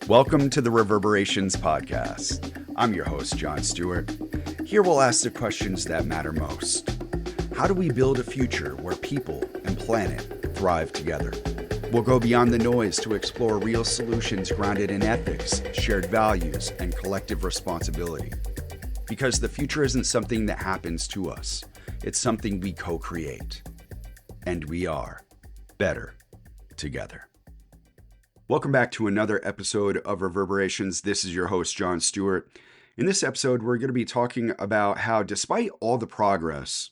Welcome to the Reverberations Podcast. I'm your host, John Stewart. Here we'll ask the questions that matter most. How do we build a future where people and planet thrive together? We'll go beyond the noise to explore real solutions grounded in ethics, shared values, and collective responsibility. Because the future isn't something that happens to us. It's something we co-create. And we are better together. Welcome back to another episode of Reverberations. This is your host, John Stewart. In this episode, we're going to be talking about how, despite all the progress,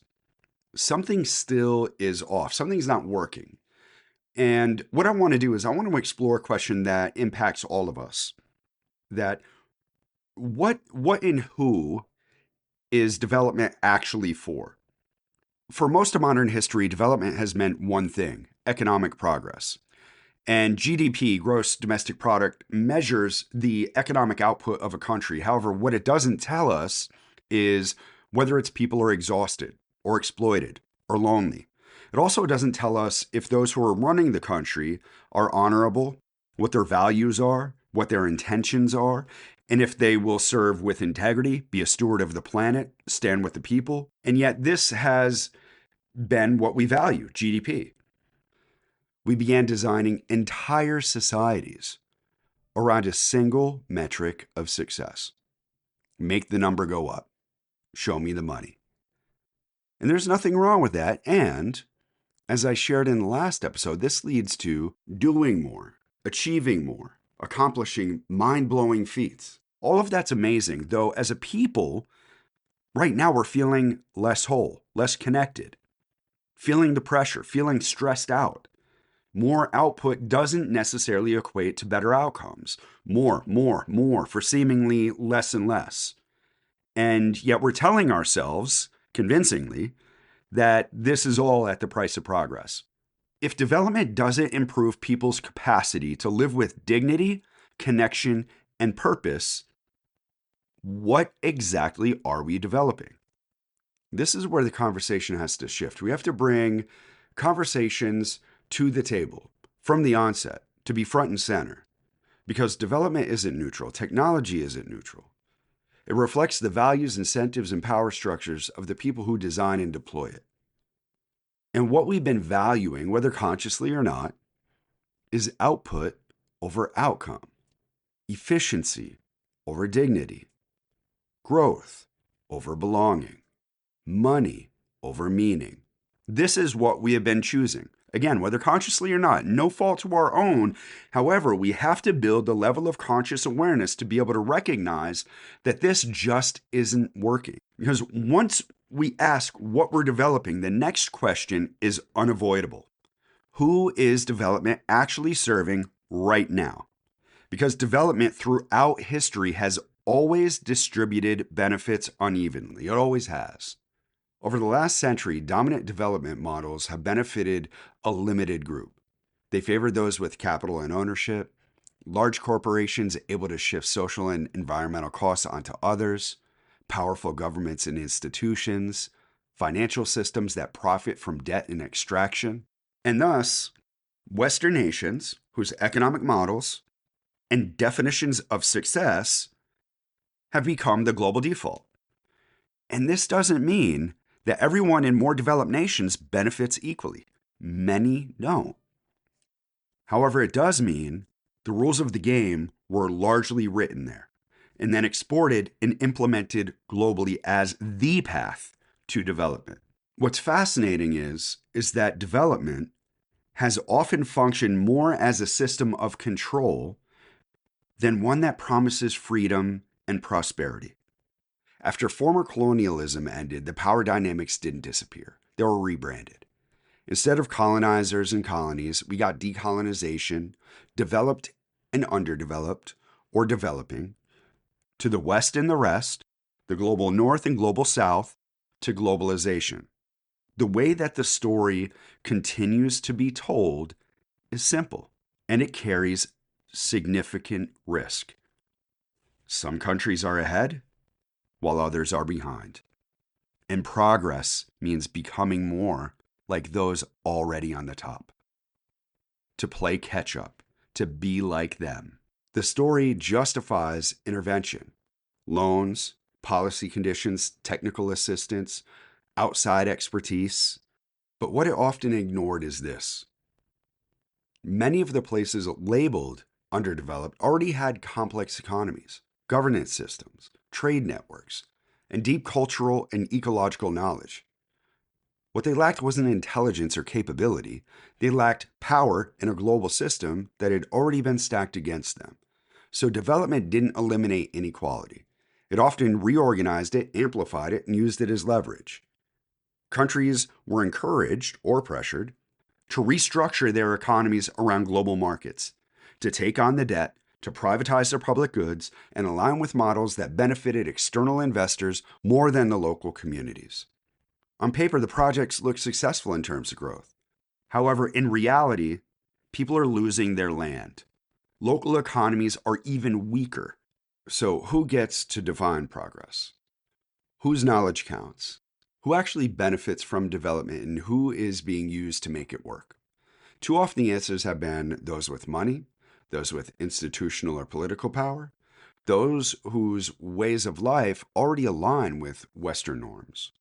something still is off. Something's not working. And what I want to do is I want to explore a question that impacts all of us. That what and who is development actually for? For most of modern history, development has meant one thing: economic progress. And GDP, gross domestic product, measures the economic output of a country. However, what it doesn't tell us is whether its people are exhausted or exploited or lonely. It also doesn't tell us if those who are running the country are honorable, what their values are, what their intentions are, and if they will serve with integrity, be a steward of the planet, stand with the people. And yet this has been what we value, GDP. We began designing entire societies around a single metric of success. Make the number go up. Show me the money. And there's nothing wrong with that. And as I shared in the last episode, this leads to doing more, achieving more, accomplishing mind-blowing feats. All of that's amazing, though as a people, right now we're feeling less whole, less connected, feeling the pressure, feeling stressed out. More output doesn't necessarily equate to better outcomes. More for seemingly less and less. And yet we're telling ourselves, convincingly, that this is all at the price of progress. If development doesn't improve people's capacity to live with dignity, connection, and purpose, what exactly are we developing? This is where the conversation has to shift. We have to bring conversations to the table from the onset to be front and center, because development isn't neutral. Technology isn't neutral. It reflects the values, incentives, and power structures of the people who design and deploy it. And what we've been valuing, whether consciously or not, is output over outcome, efficiency over dignity, growth over belonging, money over meaning. This is what we have been choosing. Again, whether consciously or not, no fault to our own. However, we have to build the level of conscious awareness to be able to recognize that this just isn't working. Because once we ask what we're developing, the next question is unavoidable. Who is development actually serving right now? Because development throughout history has always distributed benefits unevenly. It always has. Over the last century, dominant development models have benefited a limited group. They favored those with capital and ownership, large corporations able to shift social and environmental costs onto others, powerful governments and institutions, financial systems that profit from debt and extraction, and thus, Western nations whose economic models and definitions of success have become the global default. And this doesn't mean that everyone in more developed nations benefits equally. Many don't. However, it does mean the rules of the game were largely written there and then exported and implemented globally as the path to development. What's fascinating is that development has often functioned more as a system of control than one that promises freedom and prosperity. After former colonialism ended, the power dynamics didn't disappear. They were rebranded. Instead of colonizers and colonies, we got decolonization, developed and underdeveloped, or developing, to the West and the rest, the global North and global South, to globalization. The way that the story continues to be told is simple, and it carries significant risk. Some countries are ahead, while others are behind. And progress means becoming more like those already on the top. To play catch up, to be like them. The story justifies intervention, loans, policy conditions, technical assistance, outside expertise. But what it often ignored is this: many of the places labeled underdeveloped already had complex economies, governance systems, trade networks, and deep cultural and ecological knowledge. What they lacked wasn't intelligence or capability. They lacked power in a global system that had already been stacked against them. So development didn't eliminate inequality. It often reorganized it, amplified it, and used it as leverage. Countries were encouraged or pressured to restructure their economies around global markets, to take on the debt, to privatize their public goods, and align with models that benefited external investors more than the local communities. On paper, the projects look successful in terms of growth. However, in reality, people are losing their land. Local economies are even weaker. So, who gets to define progress? Whose knowledge counts? Who actually benefits from development and who is being used to make it work? Too often the answers have been those with money, those with institutional or political power, those whose ways of life already align with Western norms.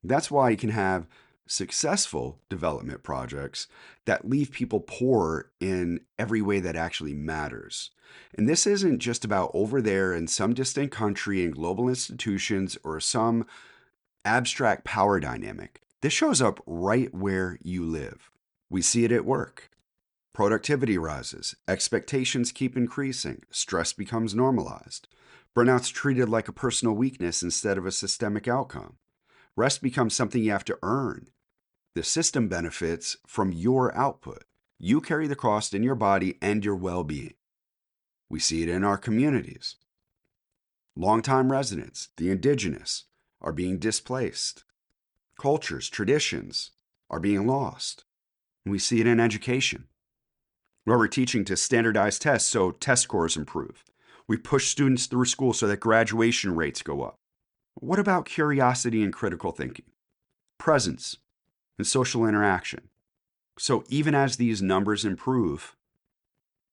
That's why you can have successful development projects that leave people poor in every way that actually matters. And this isn't just about over there in some distant country and global institutions or some abstract power dynamic. This shows up right where you live. We see it at work. Productivity rises, expectations keep increasing, stress becomes normalized. Burnout's treated like a personal weakness instead of a systemic outcome. Rest becomes something you have to earn. The system benefits from your output. You carry the cost in your body and your well-being. We see it in our communities. Longtime residents, the indigenous, are being displaced. Cultures, traditions are being lost. And we see it in education, where we're teaching to standardize tests so test scores improve. We push students through school so that graduation rates go up. What about curiosity and critical thinking, presence, and social interaction? So even as these numbers improve,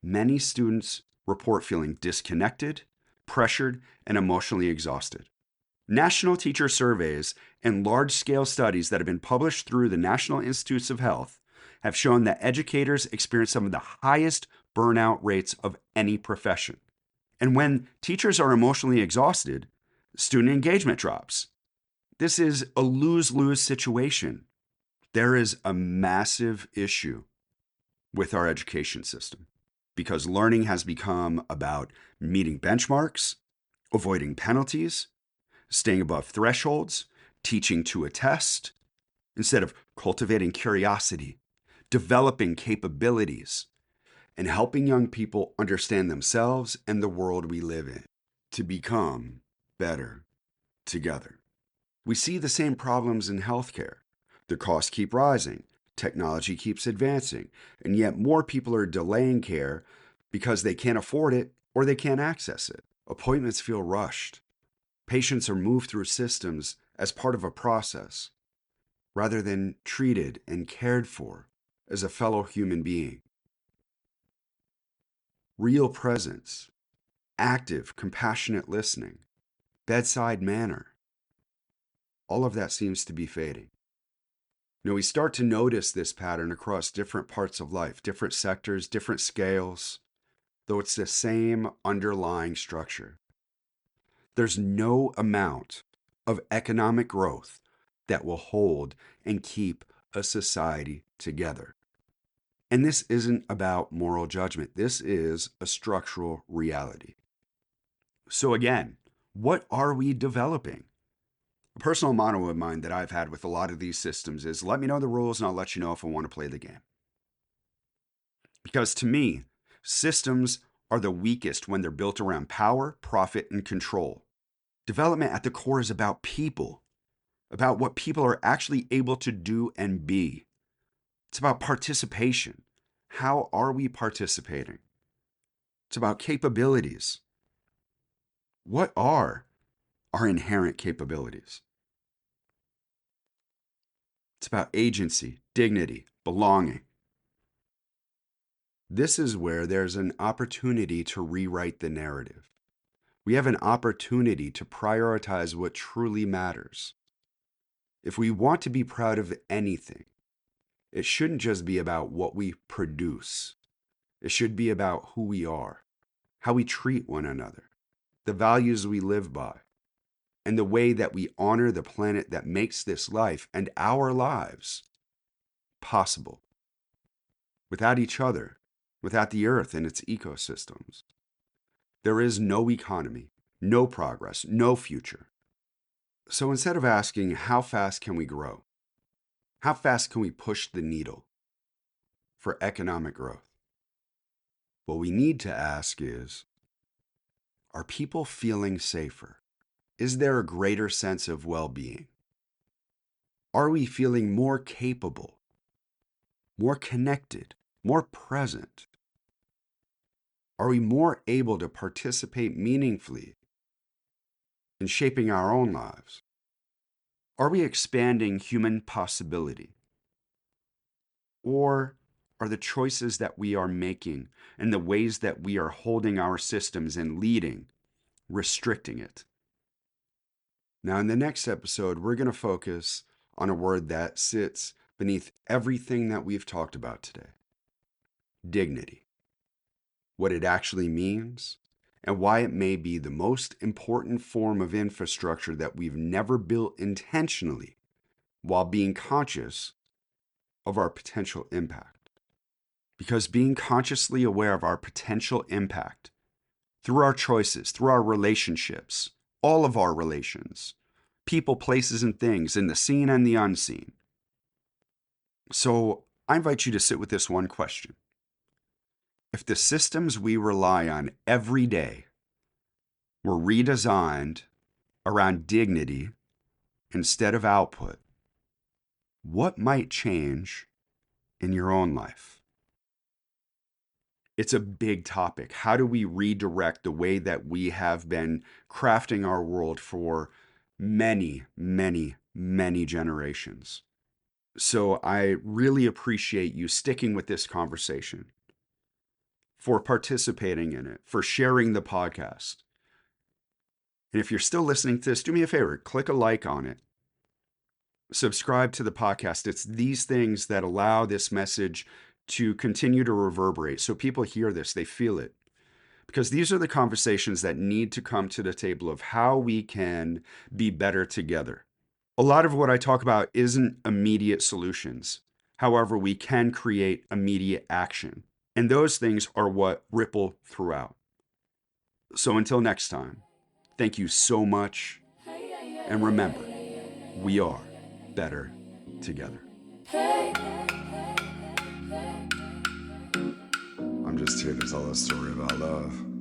many students report feeling disconnected, pressured, and emotionally exhausted. National teacher surveys and large-scale studies that have been published through the National Institutes of Health have shown that educators experience some of the highest burnout rates of any profession. And when teachers are emotionally exhausted, student engagement drops. This is a lose-lose situation. There is a massive issue with our education system because learning has become about meeting benchmarks, avoiding penalties, staying above thresholds, teaching to a test, instead of cultivating curiosity, developing capabilities, and helping young people understand themselves and the world we live in to become better together. We see the same problems in healthcare. The costs keep rising, technology keeps advancing, and yet more people are delaying care because they can't afford it or they can't access it. Appointments feel rushed. Patients are moved through systems as part of a process, rather than treated and cared for as a fellow human being. Real presence, active, compassionate listening, bedside manner, all of that seems to be fading. We start to notice this pattern across different parts of life, different sectors, different scales, though it's the same underlying structure. There's no amount of economic growth that will hold and keep a society together. And this isn't about moral judgment. This is a structural reality. So again, what are we developing? A personal motto of mine that I've had with a lot of these systems is let me know the rules and I'll let you know if I want to play the game. Because to me, systems are the weakest when they're built around power, profit, and control. Development at the core is about people, about what people are actually able to do and be. It's about participation. How are we participating? It's about capabilities. What are our inherent capabilities? It's about agency, dignity, belonging. This is where there's an opportunity to rewrite the narrative. We have an opportunity to prioritize what truly matters. If we want to be proud of anything, it shouldn't just be about what we produce. It should be about who we are, how we treat one another, the values we live by, and the way that we honor the planet that makes this life and our lives possible. Without each other, without the earth and its ecosystems, there is no economy, no progress, no future. So instead of asking, how fast can we grow? How fast can we push the needle for economic growth? What we need to ask is, are people feeling safer? Is there a greater sense of well-being? Are we feeling more capable, more connected, more present? Are we more able to participate meaningfully in shaping our own lives? Are we expanding human possibility? Or are the choices that we are making and the ways that we are holding our systems and leading, restricting it? Now, in the next episode, we're going to focus on a word that sits beneath everything that we've talked about today: dignity. What it actually means, and why it may be the most important form of infrastructure that we've never built intentionally while being conscious of our potential impact. Because being consciously aware of our potential impact through our choices, through our relationships, all of our relations, people, places, and things, in the seen and the unseen. So I invite you to sit with this one question. If the systems we rely on every day were redesigned around dignity instead of output, what might change in your own life? It's a big topic. How do we redirect the way that we have been crafting our world for many, many, many generations? So I really appreciate you sticking with this conversation, for participating in it, for sharing the podcast. And if you're still listening to this, do me a favor, click a like on it. Subscribe to the podcast. It's these things that allow this message to continue to reverberate. So people hear this, they feel it. Because these are the conversations that need to come to the table of how we can be better together. A lot of what I talk about isn't immediate solutions. However, we can create immediate action. And those things are what ripple throughout. So until next time, thank you so much. And remember, we are better together. I'm just here to tell a story about love.